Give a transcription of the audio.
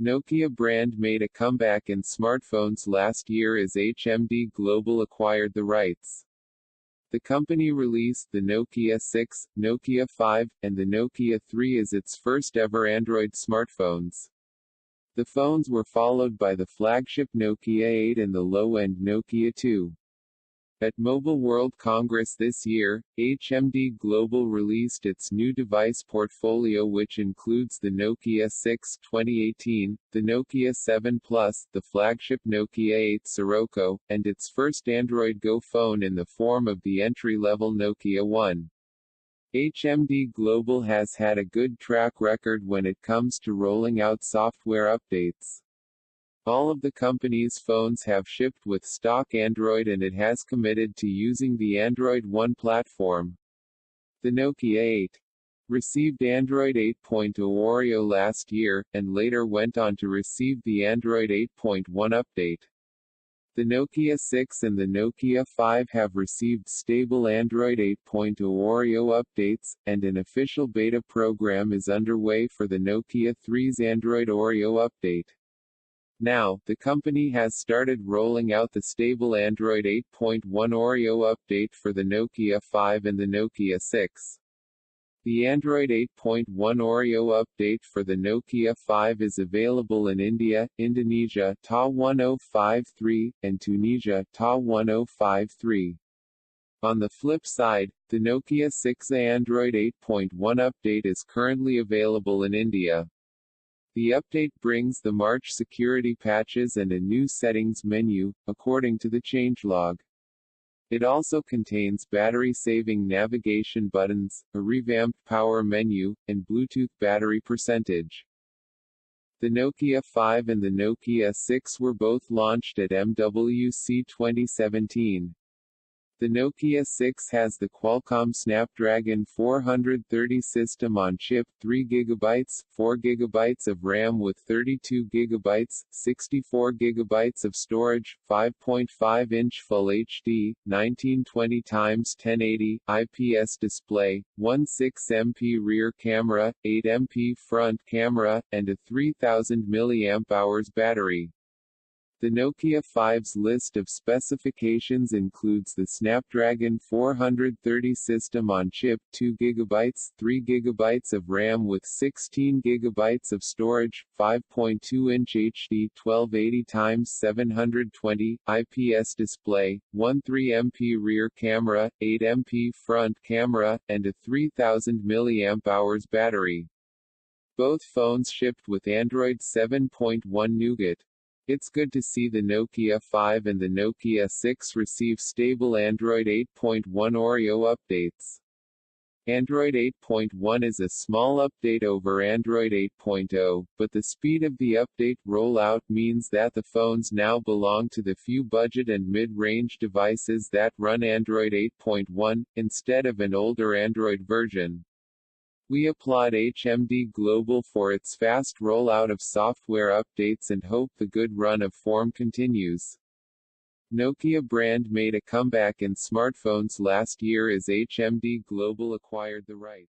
Nokia brand made a comeback in smartphones last year as HMD Global acquired the rights. The company released the Nokia 6, Nokia 5, and the Nokia 3 as its first-ever Android smartphones. The phones were followed by the flagship Nokia 8 and the low-end Nokia 2. At Mobile World Congress this year, HMD Global released its new device portfolio, which includes the Nokia 6 2018, the Nokia 7 Plus, the flagship Nokia 8 Sirocco, and its first Android Go phone in the form of the entry-level Nokia 1. HMD Global has had a good track record when it comes to rolling out software updates. All of the company's phones have shipped with stock Android, and it has committed to using the Android One platform. The Nokia 8 received Android 8.0 Oreo last year, and later went on to receive the Android 8.1 update. The Nokia 6 and the Nokia 5 have received stable Android 8.0 Oreo updates, and an official beta program is underway for the Nokia 3's Android Oreo update. Now, the company has started rolling out the stable Android 8.1 Oreo update for the Nokia 5 and the Nokia 6. The Android 8.1 Oreo update for the Nokia 5 is available in India, Indonesia TA1053, and Tunisia TA1053. On the flip side, the Nokia 6 Android 8.1 update is currently available in India. The update brings the March security patches and a new settings menu, according to the changelog. It also contains battery-saving navigation buttons, a revamped power menu, and Bluetooth battery percentage. The Nokia 5 and the Nokia 6 were both launched at MWC 2017. The Nokia 6 has the Qualcomm Snapdragon 430 system-on-chip, 3 GB, 4 GB of RAM with 32 GB, 64 GB of storage, 5.5-inch Full HD, 1920x1080, IPS display, 16MP rear camera, 8MP front camera, and a 3000 mAh battery. The Nokia 5's list of specifications includes the Snapdragon 430 system-on-chip, 2 GB, 3 GB of RAM with 16 GB of storage, 5.2-inch HD 1280x720, IPS display, 13MP rear camera, 8MP front camera, and a 3000 mAh battery. Both phones shipped with Android 7.1 Nougat. It's good to see the Nokia 5 and the Nokia 6 receive stable Android 8.1 Oreo updates. Android 8.1 is a small update over Android 8.0, but the speed of the update rollout means that the phones now belong to the few budget and mid-range devices that run Android 8.1, instead of an older Android version. We applaud HMD Global for its fast rollout of software updates and hope the good run of form continues. Nokia brand made a comeback in smartphones last year as HMD Global acquired the rights.